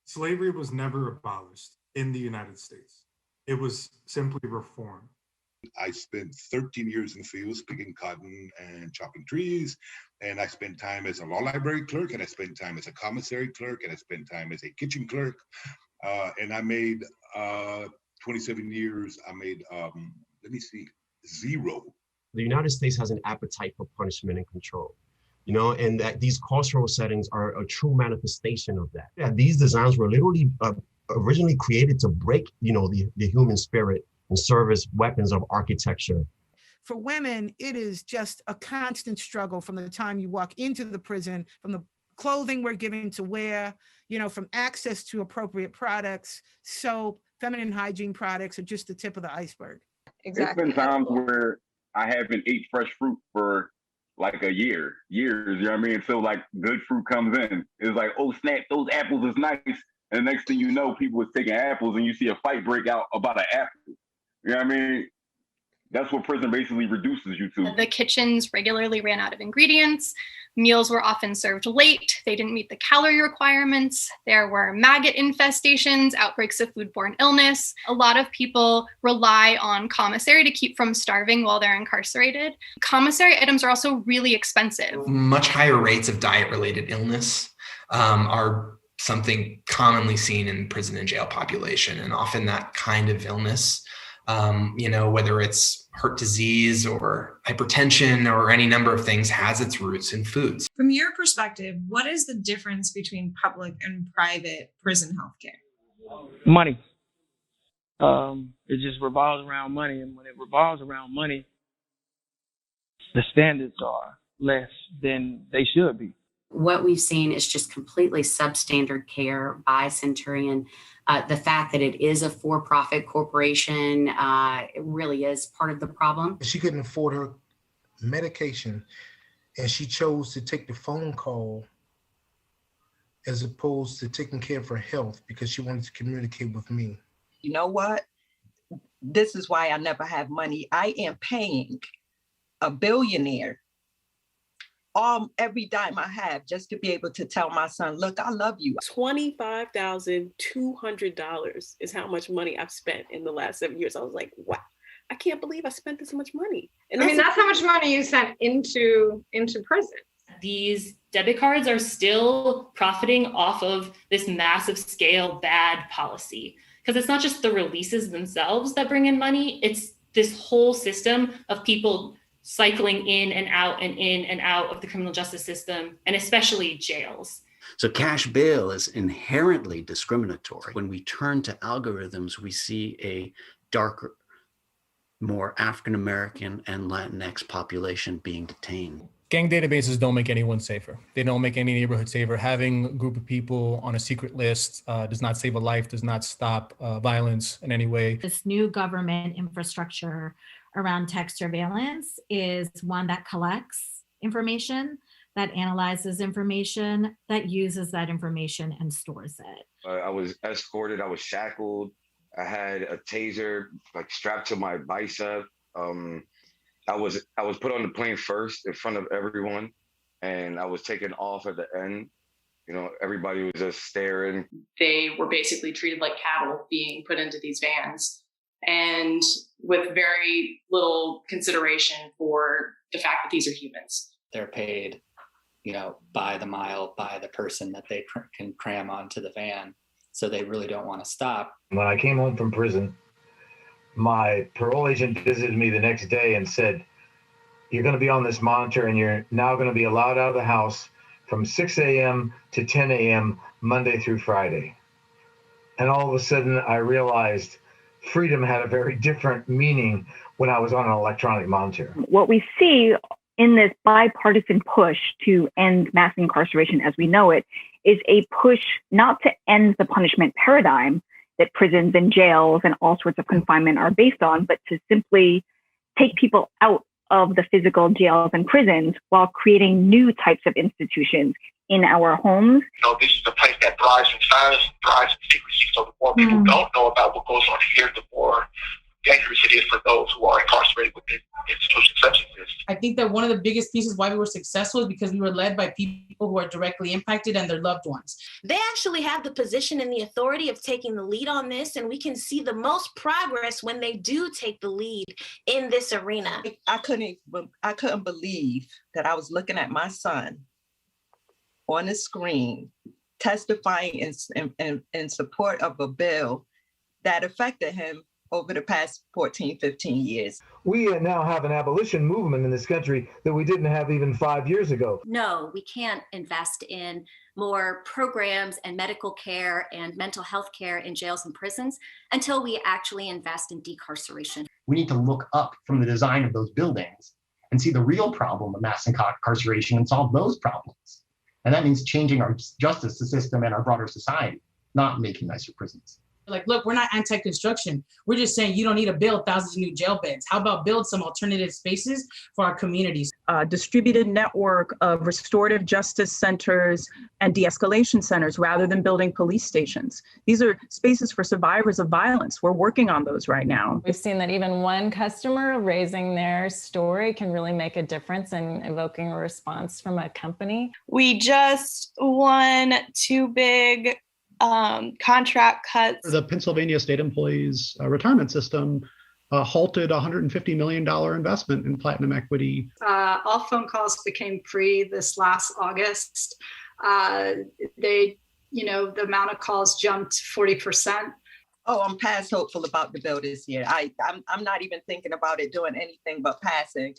Slavery was never abolished in the United States. It was simply reformed. I spent 13 years in the fields picking cotton and chopping trees. And I spent time as a law library clerk, and I spent time as a commissary clerk, and I spent time as a kitchen clerk. And I made 27 years, I made, zero. The United States has an appetite for punishment and control, and that these cultural settings are a true manifestation of that. Yeah, these designs were literally originally created to break, the human spirit and serve as weapons of architecture. For women, it is just a constant struggle from the time you walk into the prison, from the clothing we're given to wear, from access to appropriate products. Soap, feminine hygiene products are just the tip of the iceberg. Exactly. It's been times where I haven't ate fresh fruit for like a years, So like good fruit comes in. It's like, oh snap, those apples is nice. And the next thing you know, people was taking apples and you see a fight break out about an apple. That's what prison basically reduces you to. The kitchens regularly ran out of ingredients. Meals were often served late. They didn't meet the calorie requirements. There were maggot infestations, outbreaks of foodborne illness. A lot of people rely on commissary to keep from starving while they're incarcerated. Commissary items are also really expensive. Much higher rates of diet-related illness are something commonly seen in prison and jail population. And often that kind of illness, whether it's heart disease or hypertension or any number of things, has its roots in foods. From your perspective, what is the difference between public and private prison healthcare? Money. It just revolves around money. And when it revolves around money, the standards are less than they should be. What we've seen is just completely substandard care by Centurion. The fact that it is a for-profit corporation, it really is part of the problem. She couldn't afford her medication, and she chose to take the phone call as opposed to taking care of her health because she wanted to communicate with me. You know what? This is why I never have money. I am paying a billionaire every dime I have just to be able to tell my son, look, I love you. $25,200 is how much money I've spent in the last 7 years. I was like, wow, I can't believe I spent this much money. And that's how much money you sent into prison. These debit cards are still profiting off of this massive scale bad policy. Because it's not just the releases themselves that bring in money, it's this whole system of people cycling in and out of the criminal justice system, and especially jails. So cash bail is inherently discriminatory. When we turn to algorithms, we see a darker, more African-American and Latinx population being detained. Gang databases don't make anyone safer. They don't make any neighborhood safer. Having a group of people on a secret list does not save a life, does not stop violence in any way. This new government infrastructure around tech surveillance is one that collects information, that analyzes information, that uses that information and stores it. I was escorted, I was shackled. I had a taser strapped to my bicep. I was put on the plane first in front of everyone, and I was taken off at the end. Everybody was just staring. They were basically treated like cattle being put into these vans, and with very little consideration for the fact that these are humans. They're paid, by the mile, by the person that they can cram onto the van. So they really don't want to stop. When I came home from prison, my parole agent visited me the next day and said, you're going to be on this monitor and you're now going to be allowed out of the house from 6 a.m. to 10 a.m. Monday through Friday. And all of a sudden I realized freedom had a very different meaning when I was on an electronic monitor. What we see in this bipartisan push to end mass incarceration as we know it is a push not to end the punishment paradigm that prisons and jails and all sorts of confinement are based on, but to simply take people out of the physical jails and prisons while creating new types of institutions in our homes. This is a place that thrives in silence, thrives in secrecy. So the more people don't know about what goes on here, the more dangerous it is for those who are incarcerated within institutions such as this. I think that one of the biggest pieces why we were successful is because we were led by people who are directly impacted and their loved ones. They actually have the position and the authority of taking the lead on this, and we can see the most progress when they do take the lead in this arena. I couldn't believe that I was looking at my son on the screen testifying in support of a bill that affected him over the past 14, 15 years. We now have an abolition movement in this country that we didn't have even 5 years ago. No, we can't invest in more programs and medical care and mental health care in jails and prisons until we actually invest in decarceration. We need to look up from the design of those buildings and see the real problem of mass incarceration and solve those problems. And that means changing our justice system and our broader society, not making nicer prisons. Like, look, we're not anti-construction. We're just saying you don't need to build thousands of new jail beds. How about build some alternative spaces for our communities? A distributed network of restorative justice centers and de-escalation centers rather than building police stations. These are spaces for survivors of violence. We're working on those right now. We've seen that even one customer raising their story can really make a difference in evoking a response from a company. We just won 2 big contract cuts. The Pennsylvania State Employees Retirement System halted a $150 million investment in Platinum Equity. All phone calls became free this last August. The amount of calls jumped 40%. Oh, I'm past hopeful about the bill this year. I'm not even thinking about it doing anything but passing.